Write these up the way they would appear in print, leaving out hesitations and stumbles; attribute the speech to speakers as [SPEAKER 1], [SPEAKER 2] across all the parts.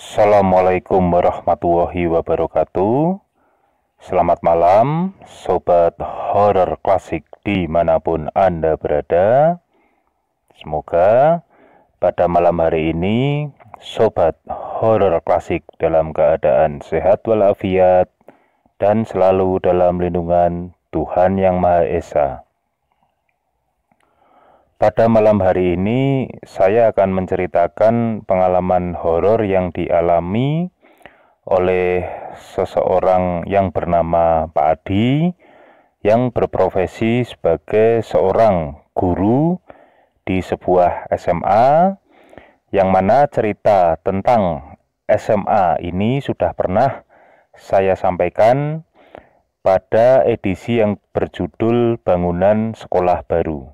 [SPEAKER 1] Assalamualaikum warahmatullahi wabarakatuh. Selamat malam, Sobat Horor Klasik dimanapun Anda berada. Semoga pada malam hari ini Sobat Horor Klasik dalam keadaan sehat walafiat dan selalu dalam lindungan Tuhan Yang Maha Esa. Pada malam hari ini, saya akan menceritakan pengalaman horor yang dialami oleh seseorang yang bernama Pak Adi, yang berprofesi sebagai seorang guru di sebuah SMA, yang mana cerita tentang SMA ini sudah pernah saya sampaikan pada edisi yang berjudul Bangunan Sekolah Baru.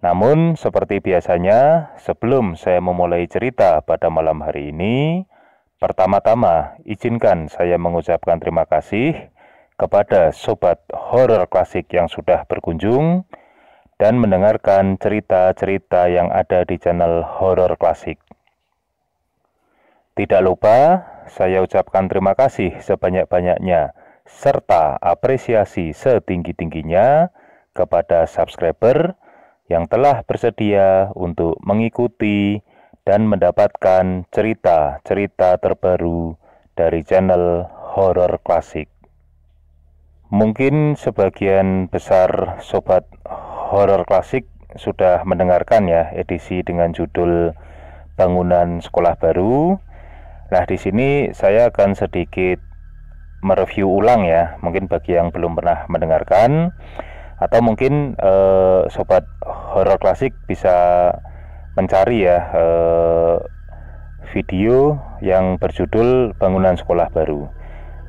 [SPEAKER 1] Namun, seperti biasanya, sebelum saya memulai cerita pada malam hari ini, pertama-tama izinkan saya mengucapkan terima kasih kepada Sobat Horor Klasik yang sudah berkunjung dan mendengarkan cerita-cerita yang ada di channel Horor Klasik. Tidak lupa, saya ucapkan terima kasih sebanyak-banyaknya serta apresiasi setinggi-tingginya kepada subscriber yang telah bersedia untuk mengikuti dan mendapatkan cerita-cerita terbaru dari channel Horor Klasik. Mungkin sebagian besar Sobat Horor Klasik sudah mendengarkan ya edisi dengan judul Bangunan Sekolah Baru. Nah, di sini saya akan sedikit mereview ulang ya, mungkin bagi yang belum pernah mendengarkan. Atau mungkin Sobat Horor Klasik bisa mencari ya video yang berjudul Bangunan Sekolah Baru.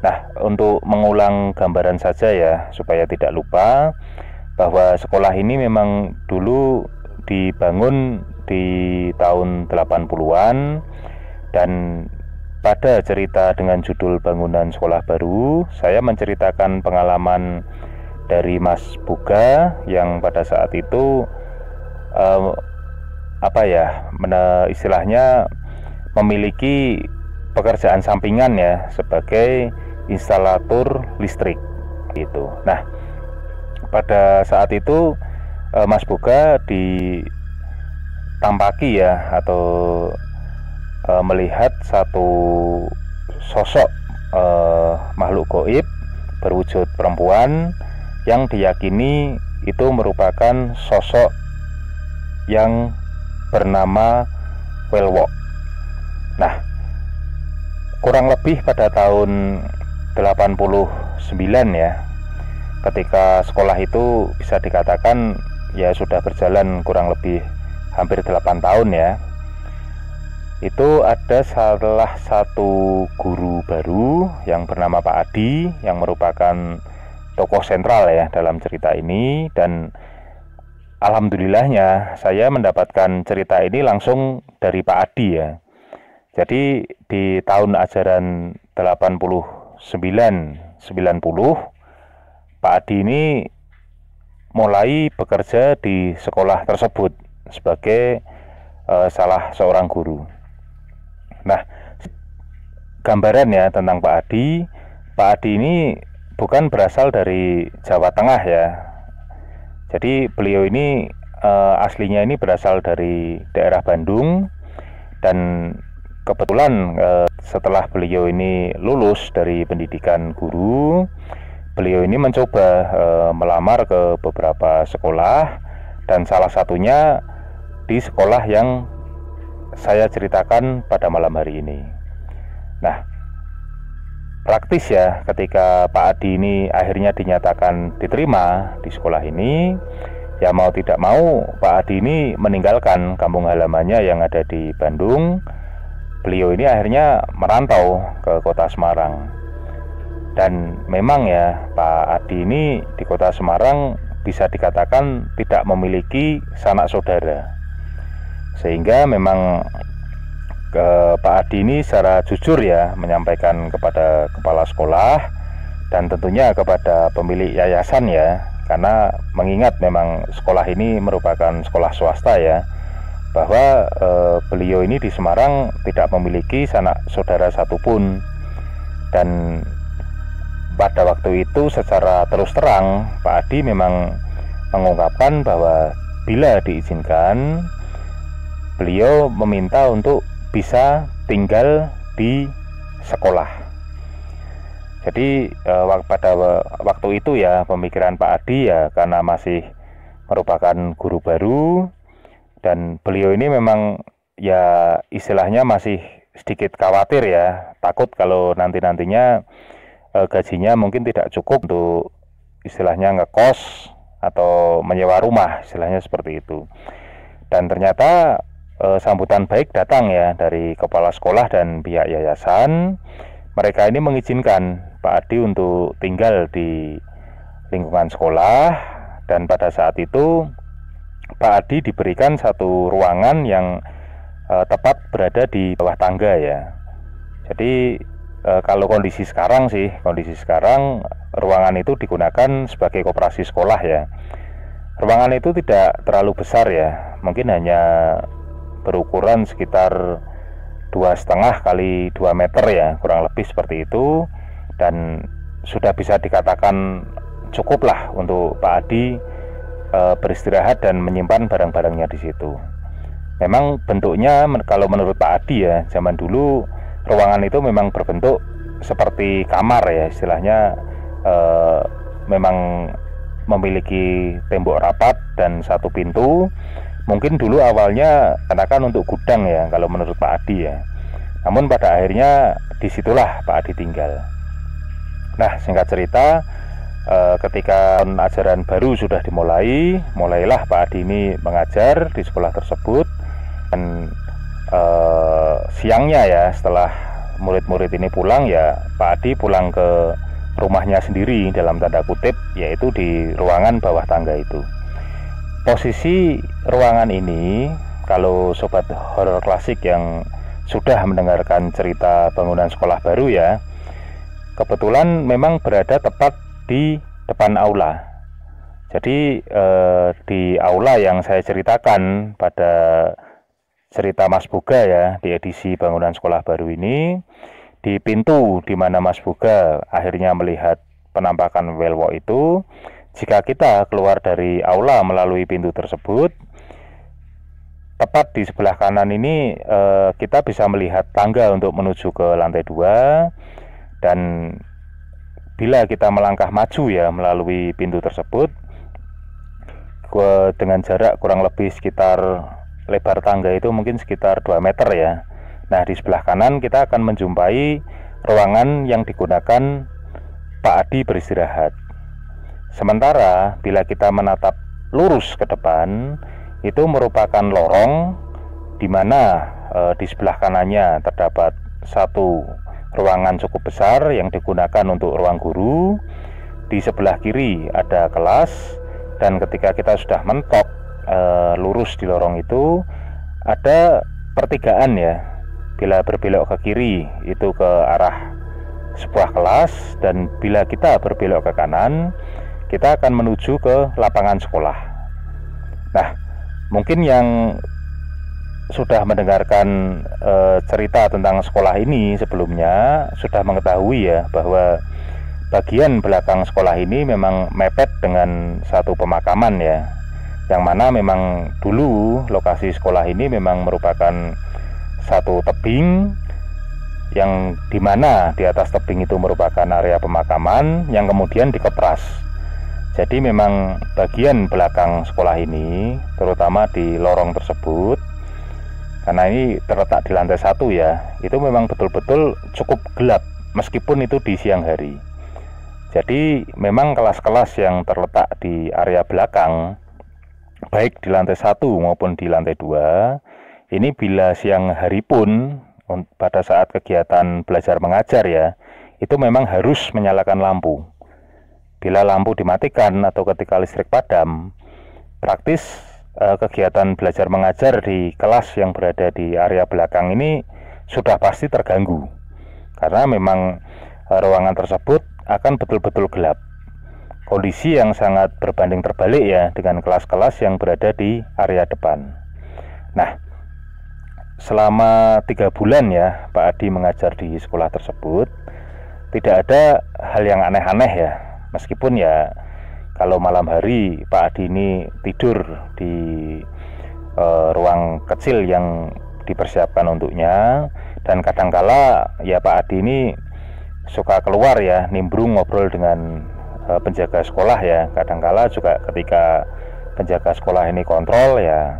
[SPEAKER 1] Nah, untuk mengulang gambaran saja ya, supaya tidak lupa, bahwa sekolah ini memang dulu dibangun di tahun 80-an, dan pada cerita dengan judul Bangunan Sekolah Baru, saya menceritakan pengalaman dari Mas Buga yang pada saat itu istilahnya memiliki pekerjaan sampingan ya sebagai instalator listrik gitu. Nah, pada saat itu Mas Buga ditampaki ya atau melihat satu sosok makhluk gaib berwujud perempuan yang diyakini itu merupakan sosok yang bernama Welwok. Nah, kurang lebih pada tahun 89 ya, ketika sekolah itu bisa dikatakan ya sudah berjalan kurang lebih hampir 8 tahun ya, itu ada salah satu guru baru yang bernama Pak Adi yang merupakan tokoh sentral ya dalam cerita ini, dan alhamdulillahnya saya mendapatkan cerita ini langsung dari Pak Adi ya. Jadi di tahun ajaran 89-90 Pak Adi ini mulai bekerja di sekolah tersebut sebagai salah seorang guru. Nah, gambaran ya tentang Pak Adi. Pak Adi ini bukan berasal dari Jawa Tengah ya. Jadi beliau ini aslinya ini berasal dari daerah Bandung, dan kebetulan setelah beliau ini lulus dari pendidikan guru, beliau ini mencoba melamar ke beberapa sekolah, dan salah satunya di sekolah yang saya ceritakan pada malam hari ini. Nah, praktis ya, ketika Pak Adi ini akhirnya dinyatakan diterima di sekolah ini, ya mau tidak mau Pak Adi ini meninggalkan kampung halamannya yang ada di Bandung. Beliau ini akhirnya merantau ke kota Semarang. Dan memang ya, Pak Adi ini di kota Semarang bisa dikatakan tidak memiliki sanak saudara. Sehingga memang Pak Adi ini secara jujur ya menyampaikan kepada kepala sekolah dan tentunya kepada pemilik yayasan ya, karena mengingat memang sekolah ini merupakan sekolah swasta ya, bahwa beliau ini di Semarang tidak memiliki sanak saudara satupun, dan pada waktu itu secara terus terang Pak Adi memang mengungkapkan bahwa bila diizinkan beliau meminta untuk bisa tinggal di sekolah. Jadi pada waktu itu ya pemikiran Pak Adi ya, karena masih merupakan guru baru dan beliau ini memang ya istilahnya masih sedikit khawatir ya, takut kalau nantinya gajinya mungkin tidak cukup untuk istilahnya ngekos atau menyewa rumah, istilahnya seperti itu. Dan ternyata sambutan baik datang ya dari kepala sekolah dan pihak yayasan. Mereka ini mengizinkan Pak Adi untuk tinggal di lingkungan sekolah, dan pada saat itu Pak Adi diberikan satu ruangan yang tepat berada di bawah tangga ya. Jadi kalau kondisi sekarang ruangan itu digunakan sebagai koperasi sekolah ya. Ruangan itu tidak terlalu besar ya, mungkin hanya berukuran sekitar 2,5 kali 2 meter ya, kurang lebih seperti itu, dan sudah bisa dikatakan cukup lah untuk Pak Adi beristirahat dan menyimpan barang-barangnya di situ. Memang bentuknya kalau menurut Pak Adi ya, zaman dulu ruangan itu memang berbentuk seperti kamar ya, istilahnya memang memiliki tembok rapat dan satu pintu. Mungkin dulu awalnya katakan untuk gudang ya kalau menurut Pak Adi ya. Namun pada akhirnya disitulah Pak Adi tinggal. Nah, singkat cerita, ketika tahun ajaran baru sudah mulailah Pak Adi ini mengajar di sekolah tersebut. Dan siangnya ya, setelah murid-murid ini pulang ya, Pak Adi pulang ke rumahnya sendiri dalam tanda kutip, yaitu di ruangan bawah tangga itu. Posisi ruangan ini, kalau sobat horor klasik yang sudah mendengarkan cerita bangunan sekolah baru ya, kebetulan memang berada tepat di depan aula. Jadi di aula yang saya ceritakan pada cerita Mas Boga ya, di edisi bangunan sekolah baru ini, di pintu di mana Mas Boga akhirnya melihat penampakan welwo itu, jika kita keluar dari aula melalui pintu tersebut, tepat di sebelah kanan ini kita bisa melihat tangga untuk menuju ke lantai 2. Dan bila kita melangkah maju ya melalui pintu tersebut, dengan jarak kurang lebih sekitar lebar tangga itu mungkin sekitar 2 meter ya. Nah, di sebelah kanan kita akan menjumpai ruangan yang digunakan Pak Adi beristirahat. Sementara bila kita menatap lurus ke depan, itu merupakan lorong di mana di sebelah kanannya terdapat satu ruangan cukup besar yang digunakan untuk ruang guru. Di sebelah kiri ada kelas, dan ketika kita sudah mentok lurus di lorong itu ada pertigaan ya. Bila berbelok ke kiri itu ke arah sebuah kelas, dan bila kita berbelok ke kanan kita akan menuju ke lapangan sekolah. Nah, mungkin yang sudah mendengarkan cerita tentang sekolah ini sebelumnya sudah mengetahui ya bahwa bagian belakang sekolah ini memang mepet dengan satu pemakaman ya, yang mana memang dulu lokasi sekolah ini memang merupakan satu tebing, yang dimana di atas tebing itu merupakan area pemakaman yang kemudian dikepras. Jadi memang bagian belakang sekolah ini, terutama di lorong tersebut, karena ini terletak di lantai 1 ya, itu memang betul-betul cukup gelap meskipun itu di siang hari. Jadi memang kelas-kelas yang terletak di area belakang, baik di lantai 1 maupun di lantai 2, ini bila siang hari pun pada saat kegiatan belajar mengajar ya, itu memang harus menyalakan lampu. Bila lampu dimatikan atau ketika listrik padam, praktis kegiatan belajar mengajar di kelas yang berada di area belakang ini sudah pasti terganggu, karena memang ruangan tersebut akan betul-betul gelap. Kondisi yang sangat berbanding terbalik ya dengan kelas-kelas yang berada di area depan. Nah, selama 3 bulan ya Pak Adi mengajar di sekolah tersebut, tidak ada hal yang aneh-aneh ya. Meskipun ya kalau malam hari Pak Adi ini tidur di ruang kecil yang dipersiapkan untuknya, dan kadangkala ya Pak Adi ini suka keluar ya, nimbrung ngobrol dengan penjaga sekolah ya. Kadangkala juga ketika penjaga sekolah ini kontrol ya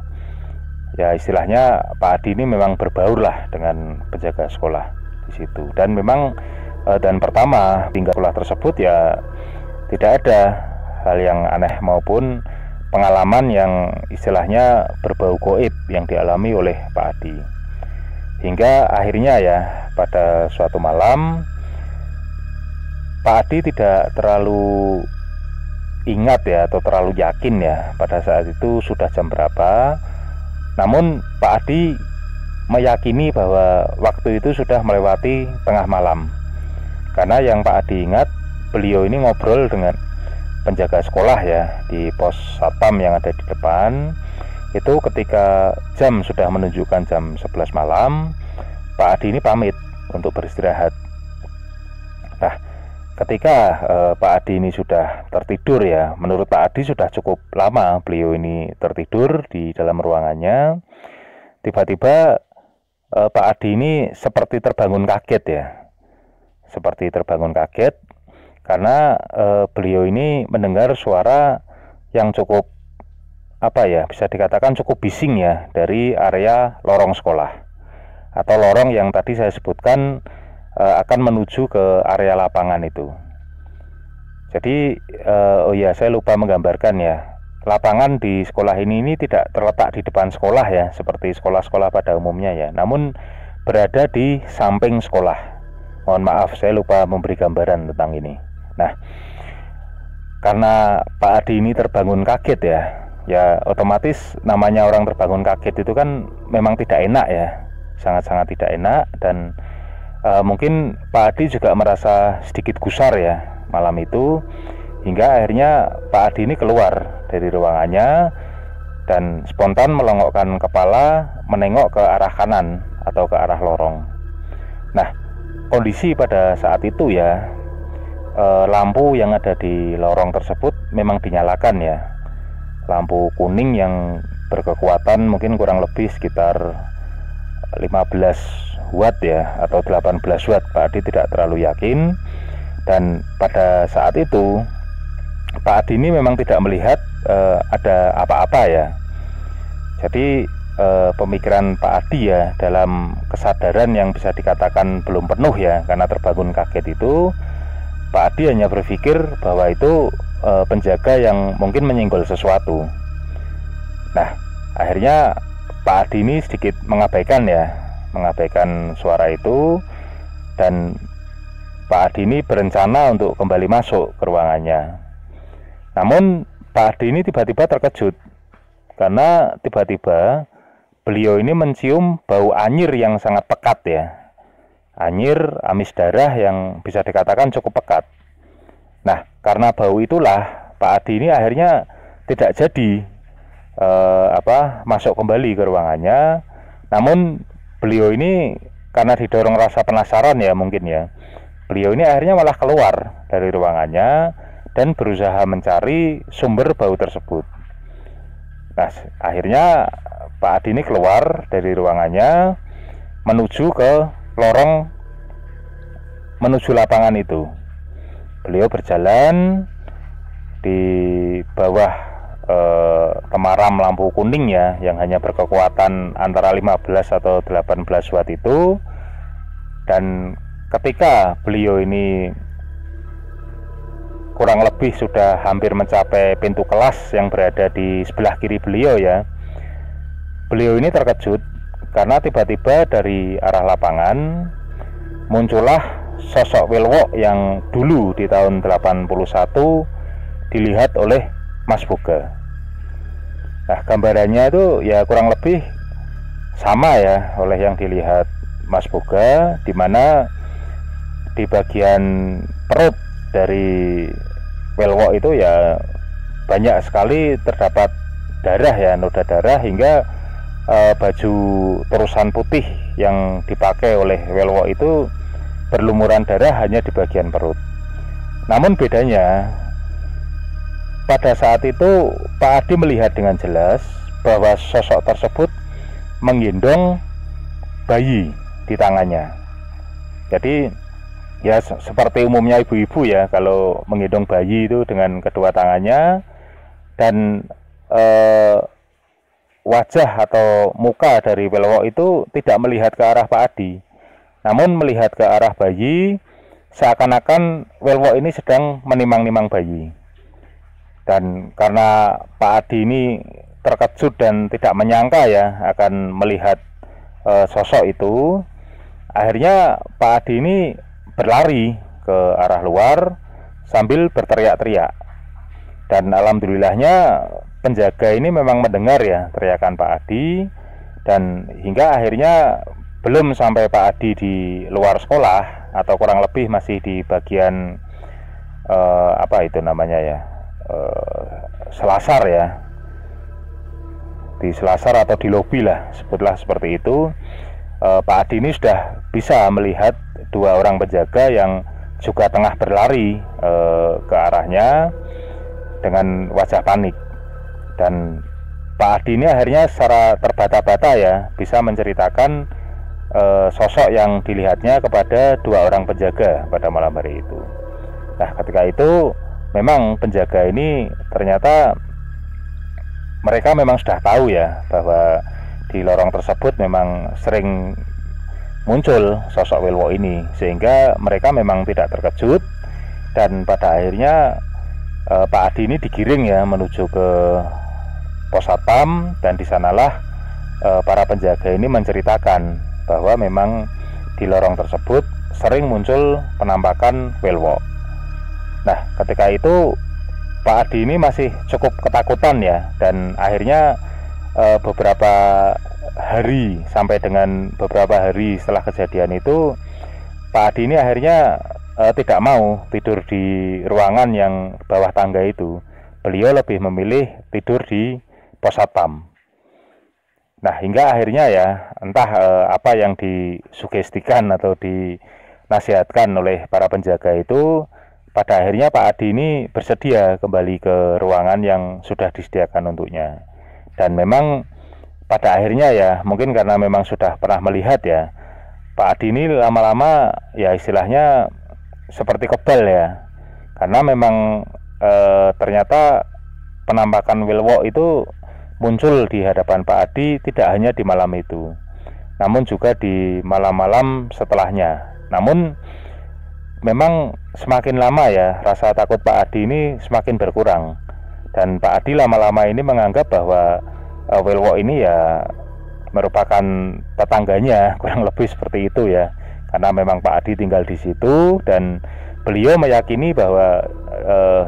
[SPEAKER 1] istilahnya Pak Adi ini memang berbaur lah dengan penjaga sekolah di situ. Dan memang dan pertama tinggal sekolah tersebut ya tidak ada hal yang aneh maupun pengalaman yang istilahnya berbau goib yang dialami oleh Pak Adi. Hingga akhirnya ya pada suatu malam Pak Adi tidak terlalu ingat ya atau terlalu yakin ya pada saat itu sudah jam berapa. Namun Pak Adi meyakini bahwa waktu itu sudah melewati tengah malam. Karena yang Pak Adi ingat, beliau ini ngobrol dengan penjaga sekolah ya di pos satpam yang ada di depan. Itu ketika jam sudah menunjukkan jam 11 malam, Pak Adi ini pamit untuk beristirahat. Nah, ketika Pak Adi ini sudah tertidur ya, menurut Pak Adi sudah cukup lama beliau ini tertidur di dalam ruangannya. Tiba-tiba Pak Adi ini seperti terbangun kaget ya, seperti terbangun kaget karena beliau ini mendengar suara yang cukup bisa dikatakan cukup bising ya dari area lorong sekolah atau lorong yang tadi saya sebutkan akan menuju ke area lapangan itu. Jadi saya lupa menggambarkan ya, lapangan di sekolah ini tidak terletak di depan sekolah ya seperti sekolah-sekolah pada umumnya ya, namun berada di samping sekolah. Mohon maaf saya lupa memberi gambaran tentang ini. Nah, karena Pak Adi ini terbangun kaget ya otomatis namanya orang terbangun kaget itu kan memang tidak enak ya, sangat-sangat tidak enak. Dan mungkin Pak Adi juga merasa sedikit gusar ya malam itu, hingga akhirnya Pak Adi ini keluar dari ruangannya dan spontan melongokkan kepala menengok ke arah kanan atau ke arah lorong. Nah, kondisi pada saat itu ya lampu yang ada di lorong tersebut memang dinyalakan ya, lampu kuning yang berkekuatan mungkin kurang lebih sekitar 15 watt ya atau 18 watt. Pak Adi tidak terlalu yakin. Dan pada saat itu Pak Adi ini memang tidak melihat ada apa-apa ya. Jadi pemikiran Pak Adi ya dalam kesadaran yang bisa dikatakan belum penuh ya karena terbangun kaget itu, Pak Adi hanya berpikir bahwa itu penjaga yang mungkin menyinggol sesuatu. Nah, akhirnya Pak Adi ini sedikit mengabaikan suara itu, dan Pak Adi ini berencana untuk kembali masuk ke ruangannya. Namun Pak Adi ini tiba-tiba terkejut karena tiba-tiba beliau ini mencium bau anyir yang sangat pekat ya, anyir amis darah yang bisa dikatakan cukup pekat. Nah, karena bau itulah Pak Adi ini akhirnya tidak jadi masuk kembali ke ruangannya. Namun beliau ini karena didorong rasa penasaran ya mungkin ya, beliau ini akhirnya malah keluar dari ruangannya dan berusaha mencari sumber bau tersebut. Nah, akhirnya Pak Adi ini keluar dari ruangannya menuju ke lorong menuju lapangan itu. Beliau berjalan di bawah pemaram lampu kuning ya yang hanya berkekuatan antara 15 atau 18 watt itu. Dan ketika beliau ini kurang lebih sudah hampir mencapai pintu kelas yang berada di sebelah kiri beliau ya, beliau ini terkejut karena tiba-tiba dari arah lapangan muncullah sosok Wilwok yang dulu di tahun 81 dilihat oleh Mas Boga. Nah, gambarannya itu ya kurang lebih sama ya oleh yang dilihat Mas Boga, di mana di bagian perut dari Wilwok itu ya banyak sekali terdapat darah ya, noda darah, hingga baju terusan putih yang dipakai oleh Welwo itu berlumuran darah hanya di bagian perut. Namun bedanya, pada saat itu Pak Adi melihat dengan jelas bahwa sosok tersebut menggendong bayi di tangannya. Jadi ya seperti umumnya ibu-ibu ya, kalau menggendong bayi itu dengan kedua tangannya, dan wajah atau muka dari Welwo itu tidak melihat ke arah Pak Adi, namun melihat ke arah bayi, seakan-akan Welwo ini sedang menimang-nimang bayi. Dan karena Pak Adi ini terkejut dan tidak menyangka ya akan melihat sosok itu, akhirnya Pak Adi ini berlari ke arah luar sambil berteriak-teriak. Dan alhamdulillahnya penjaga ini memang mendengar ya teriakan Pak Adi, dan hingga akhirnya belum sampai Pak Adi di luar sekolah, atau kurang lebih masih di bagian apa itu namanya ya, selasar ya, di selasar atau di lobi lah, sebutlah seperti itu. Pak Adi ini sudah bisa melihat dua orang penjaga yang juga tengah berlari ke arahnya dengan wajah panik. Dan Pak Adi ini akhirnya secara terbata-bata ya bisa menceritakan sosok yang dilihatnya kepada dua orang penjaga pada malam hari itu. Nah, ketika itu memang penjaga ini ternyata mereka memang sudah tahu ya bahwa di lorong tersebut memang sering muncul sosok Welwo ini, sehingga mereka memang tidak terkejut. Dan pada akhirnya Pak Adi ini digiring ya menuju ke pos satpam, dan di sanalah para penjaga ini menceritakan bahwa memang di lorong tersebut sering muncul penampakan Welwo. Nah, ketika itu Pak Adi ini masih cukup ketakutan ya, dan akhirnya beberapa hari, sampai dengan beberapa hari setelah kejadian itu, Pak Adi ini akhirnya tidak mau tidur di ruangan yang bawah tangga itu. Beliau lebih memilih tidur di pos satpam. Nah, hingga akhirnya ya entah apa yang disugestikan atau dinasihatkan oleh para penjaga itu, pada akhirnya Pak Adi ini bersedia kembali ke ruangan yang sudah disediakan untuknya. Dan memang pada akhirnya ya, mungkin karena memang sudah pernah melihat ya, Pak Adi ini lama-lama ya istilahnya seperti kebal ya, karena memang ternyata penampakan Welwo itu muncul di hadapan Pak Adi tidak hanya di malam itu, namun juga di malam-malam setelahnya. Namun memang semakin lama ya rasa takut Pak Adi ini semakin berkurang, dan Pak Adi lama-lama ini menganggap bahwa Welwo ini ya merupakan tetangganya, kurang lebih seperti itu ya, karena memang Pak Adi tinggal di situ, dan beliau meyakini bahwa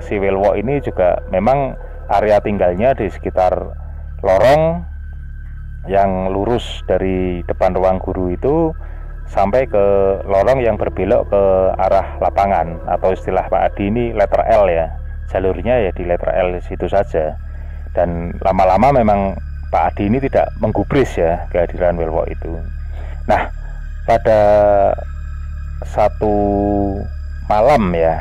[SPEAKER 1] si Welwo ini juga memang area tinggalnya di sekitar lorong yang lurus dari depan ruang guru itu sampai ke lorong yang berbelok ke arah lapangan, atau istilah Pak Adi ini letter L ya, jalurnya ya di letter L situ saja. Dan lama-lama memang Pak Adi ini tidak menggubris ya kehadiran Welwo itu. Nah, pada satu malam ya,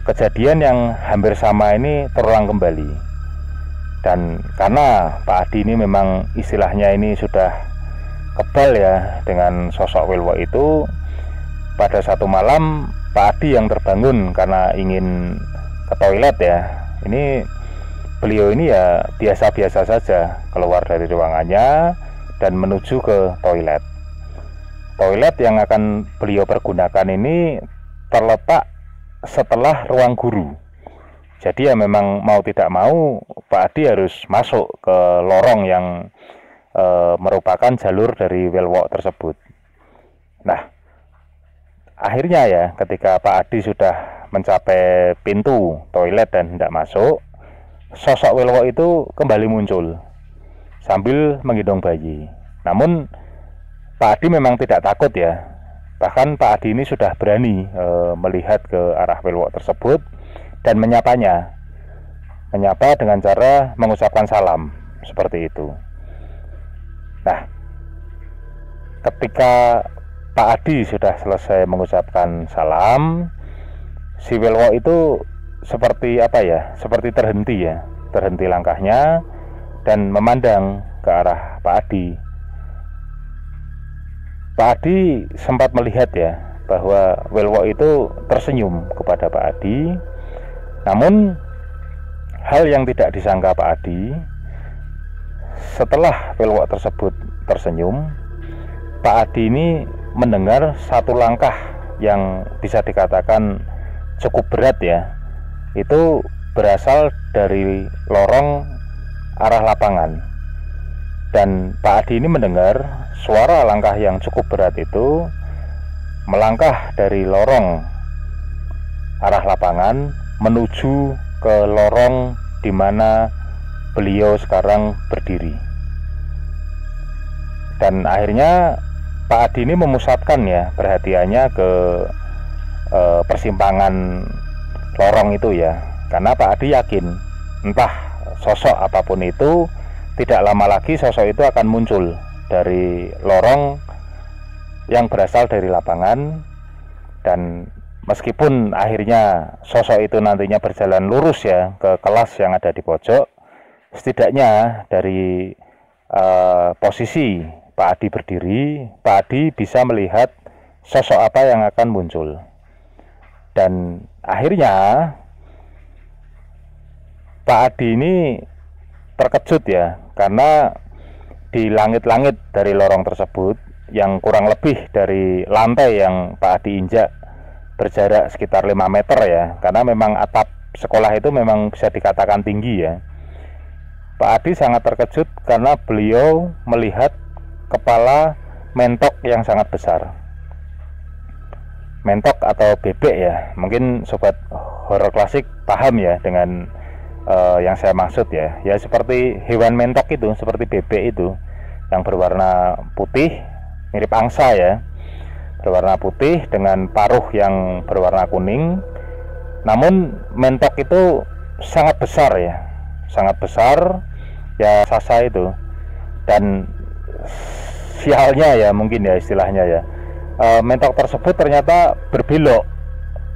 [SPEAKER 1] kejadian yang hampir sama ini terulang kembali. Dan karena Pak Adi ini memang istilahnya ini sudah kebal ya dengan sosok Welwo itu, pada satu malam Pak Adi yang terbangun karena ingin ke toilet ya. Ini beliau ini ya biasa-biasa saja keluar dari ruangannya dan menuju ke toilet. Toilet yang akan beliau pergunakan ini terletak setelah ruang guru. Jadi ya memang mau tidak mau Pak Adi harus masuk ke lorong yang merupakan jalur dari Welwo tersebut. Nah, akhirnya ya ketika Pak Adi sudah mencapai pintu toilet dan hendak masuk, sosok Welwo itu kembali muncul sambil menggendong bayi. Namun Pak Adi memang tidak takut ya. Bahkan Pak Adi ini sudah berani melihat ke arah Welwo tersebut dan menyapanya. Menyapa dengan cara mengucapkan salam. seperti itu. Nah, ketika Pak Adi sudah selesai mengucapkan salam, si Welwo itu seperti apa ya, seperti terhenti langkahnya dan memandang ke arah Pak Adi. Pak Adi sempat melihat ya bahwa Welwo itu tersenyum kepada Pak Adi. Namun hal yang tidak disangka Pak Adi, setelah Welwo tersebut tersenyum, Pak Adi ini mendengar satu langkah yang bisa dikatakan cukup berat ya. Itu berasal dari lorong arah lapangan. Dan Pak Adi ini mendengar suara langkah yang cukup berat itu melangkah dari lorong arah lapangan menuju ke lorong di mana beliau sekarang berdiri. Dan akhirnya Pak Adi ini memusatkan ya perhatiannya ke persimpangan lorong itu ya, karena Pak Adi yakin entah sosok apapun itu, tidak lama lagi sosok itu akan muncul dari lorong yang berasal dari lapangan. Dan meskipun akhirnya sosok itu nantinya berjalan lurus ya ke kelas yang ada di pojok, setidaknya dari posisi Pak Adi berdiri, Pak Adi bisa melihat sosok apa yang akan muncul. Dan akhirnya Pak Adi ini terkejut ya, karena di langit-langit dari lorong tersebut yang kurang lebih dari lantai yang Pak Adi injak berjarak sekitar 5 meter ya, karena memang atap sekolah itu memang bisa dikatakan tinggi ya. Pak Adi sangat terkejut karena beliau melihat kepala mentok yang sangat besar. Mentok atau bebek ya, mungkin sobat horor klasik paham ya dengan yang saya maksud ya. Ya seperti hewan mentok itu, seperti bebek itu yang berwarna putih, mirip angsa ya, berwarna putih dengan paruh yang berwarna kuning. Namun mentok itu sangat besar ya, sangat besar ya, sasa itu. Dan sialnya ya mungkin ya istilahnya ya, mentok tersebut ternyata berbelok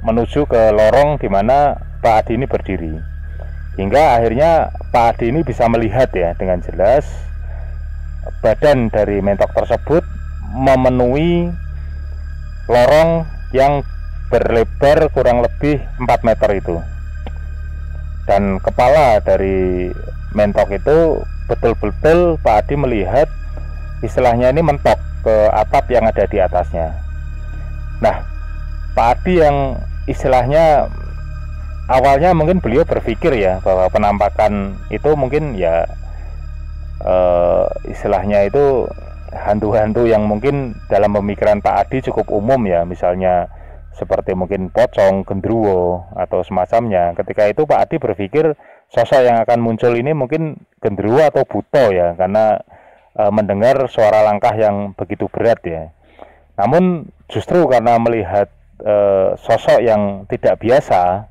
[SPEAKER 1] menuju ke lorong di mana Pak Adi ini berdiri, hingga akhirnya Pak Adi ini bisa melihat ya dengan jelas badan dari mentok tersebut memenuhi lorong yang berlebar kurang lebih 4 meter itu. Dan kepala dari mentok itu betul-betul Pak Adi melihat istilahnya ini mentok ke atap yang ada di atasnya. Nah, Pak Adi yang istilahnya awalnya mungkin beliau berpikir ya bahwa penampakan itu mungkin ya istilahnya itu hantu-hantu yang mungkin dalam pemikiran Pak Adi cukup umum ya, misalnya seperti mungkin pocong, gendruwo atau semacamnya. Ketika itu Pak Adi berpikir sosok yang akan muncul ini mungkin gendruwo atau buto ya, karena mendengar suara langkah yang begitu berat ya. Namun justru karena melihat sosok yang tidak biasa,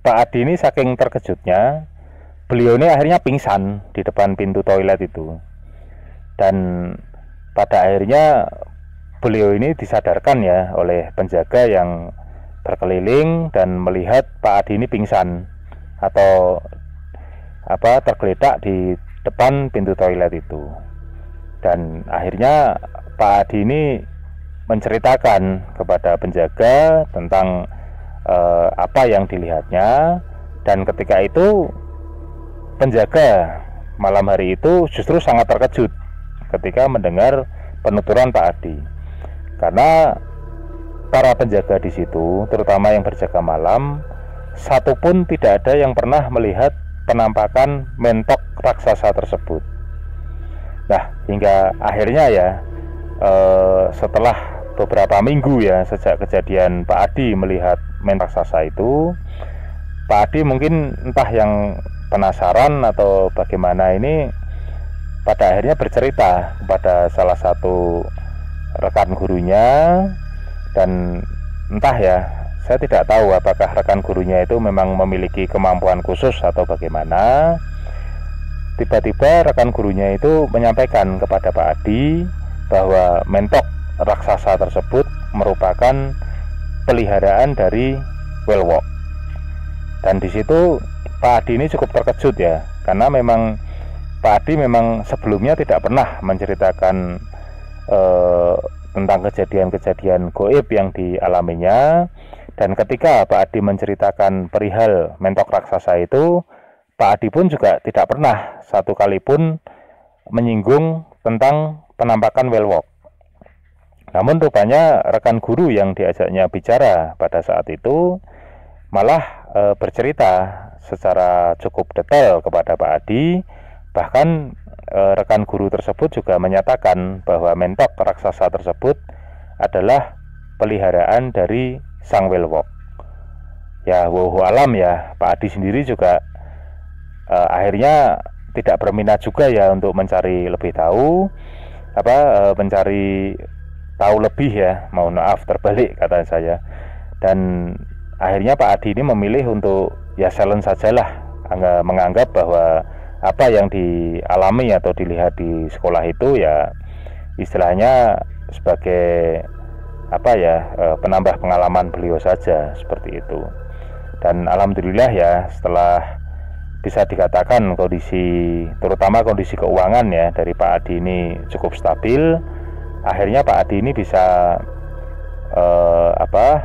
[SPEAKER 1] Pak Adi ini saking terkejutnya, beliau ini akhirnya pingsan di depan pintu toilet itu. Dan pada akhirnya beliau ini disadarkan ya oleh penjaga yang berkeliling dan melihat Pak Adi ini pingsan atau tergeletak di depan pintu toilet itu. Dan akhirnya Pak Adi ini menceritakan kepada penjaga tentang apa yang dilihatnya. Dan ketika itu penjaga malam hari itu justru sangat terkejut ketika mendengar penuturan Pak Adi, karena para penjaga di situ, terutama yang berjaga malam, satupun tidak ada yang pernah melihat penampakan mentok raksasa tersebut. Nah, hingga akhirnya ya setelah beberapa minggu ya sejak kejadian Pak Adi melihat mentok raksasa itu, Pak Adi mungkin entah yang penasaran atau bagaimana ini, pada akhirnya bercerita kepada salah satu rekan gurunya. Dan entah ya, saya tidak tahu apakah rekan gurunya itu memang memiliki kemampuan khusus atau bagaimana. tiba-tiba rekan gurunya itu menyampaikan kepada Pak Adi bahwa mentok raksasa tersebut merupakan peliharaan dari Welwok. Dan di situ Pak Adi ini cukup terkejut ya, karena memang Pak Adi memang sebelumnya tidak pernah menceritakan tentang kejadian-kejadian goib yang dialaminya. Dan ketika Pak Adi menceritakan perihal mentok raksasa itu, Pak Adi pun juga tidak pernah satu kali pun menyinggung tentang penampakan Welwok. Namun rupanya rekan guru yang diajaknya bicara pada saat itu malah bercerita secara cukup detail kepada Pak Adi. Bahkan rekan guru tersebut juga menyatakan bahwa mentok raksasa tersebut adalah peliharaan dari Sang Welwok. Ya wallahu alam ya, Pak Adi sendiri juga akhirnya tidak berminat juga ya untuk mencari lebih tahu, mencari tahu lebih ya, mohon maaf terbalik kata saya. Dan akhirnya Pak Adi ini memilih untuk ya silent sajalah, menganggap bahwa apa yang dialami atau dilihat di sekolah itu ya istilahnya sebagai penambah pengalaman beliau saja, seperti itu. Dan alhamdulillah ya, setelah bisa dikatakan terutama kondisi keuangan ya dari Pak Adi ini cukup stabil, akhirnya Pak Adi ini bisa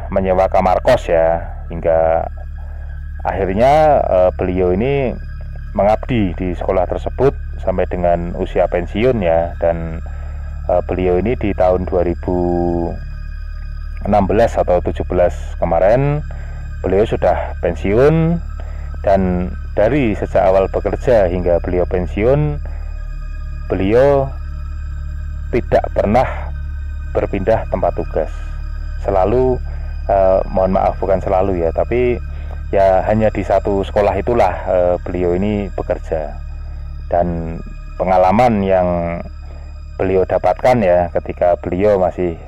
[SPEAKER 1] menyewa kamar kos ya, hingga akhirnya beliau ini mengabdi di sekolah tersebut sampai dengan usia pensiun ya. Dan beliau ini di tahun 2016 atau 17 kemarin beliau sudah pensiun. Dan dari sejak awal bekerja hingga beliau pensiun, beliau tidak pernah berpindah tempat tugas. Selalu mohon maaf bukan selalu ya, tapi ya hanya di satu sekolah itulah beliau ini bekerja. Dan pengalaman yang beliau dapatkan ya ketika beliau masih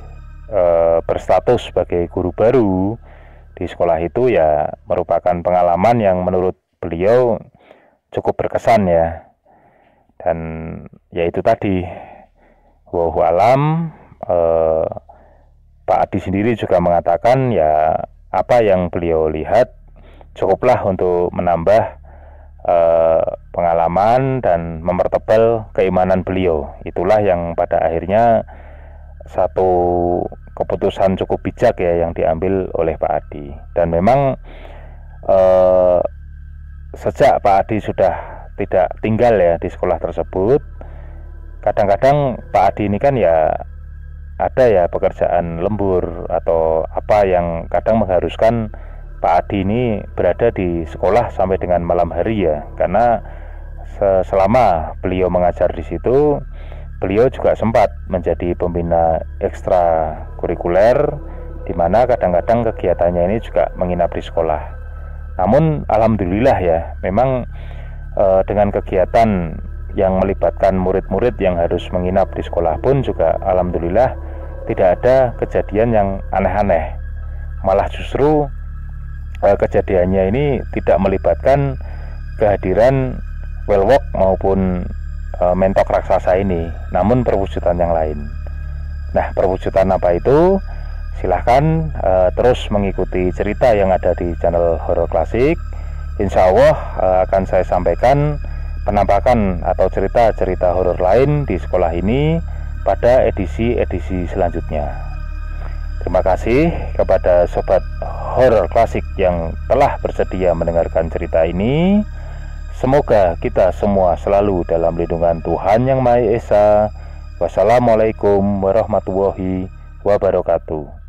[SPEAKER 1] berstatus sebagai guru baru di sekolah itu ya merupakan pengalaman yang menurut beliau cukup berkesan ya. Dan ya itu tadi, wallahu alam, Pak Adi sendiri juga mengatakan ya apa yang beliau lihat cukuplah untuk menambah pengalaman dan mempertebal keimanan beliau. Itulah yang pada akhirnya satu keputusan cukup bijak ya yang diambil oleh Pak Adi. Dan memang sejak Pak Adi sudah tidak tinggal ya di sekolah tersebut, kadang-kadang Pak Adi ini kan ya ada ya pekerjaan lembur atau apa yang kadang mengharuskan Pak Adi ini berada di sekolah sampai dengan malam hari ya. Karena selama beliau mengajar di situ, beliau juga sempat menjadi pembina ekstrakurikuler, di mana kadang-kadang kegiatannya ini juga menginap di sekolah. Namun alhamdulillah ya, memang dengan kegiatan yang melibatkan murid-murid yang harus menginap di sekolah pun juga alhamdulillah tidak ada kejadian yang aneh-aneh. Malah justru kejadiannya ini tidak melibatkan kehadiran Welwok maupun mentok raksasa ini, namun perwujudan yang lain. Nah, perwujudan apa itu? Silahkan terus mengikuti cerita yang ada di channel Horor Klasik. Insya Allah akan saya sampaikan penampakan atau cerita-cerita horor lain di sekolah ini pada edisi-edisi selanjutnya. Terima kasih kepada Sobat Horor Klasik yang telah bersedia mendengarkan cerita ini. Semoga kita semua selalu dalam lindungan Tuhan Yang Maha Esa. Wassalamualaikum warahmatullahi wabarakatuh.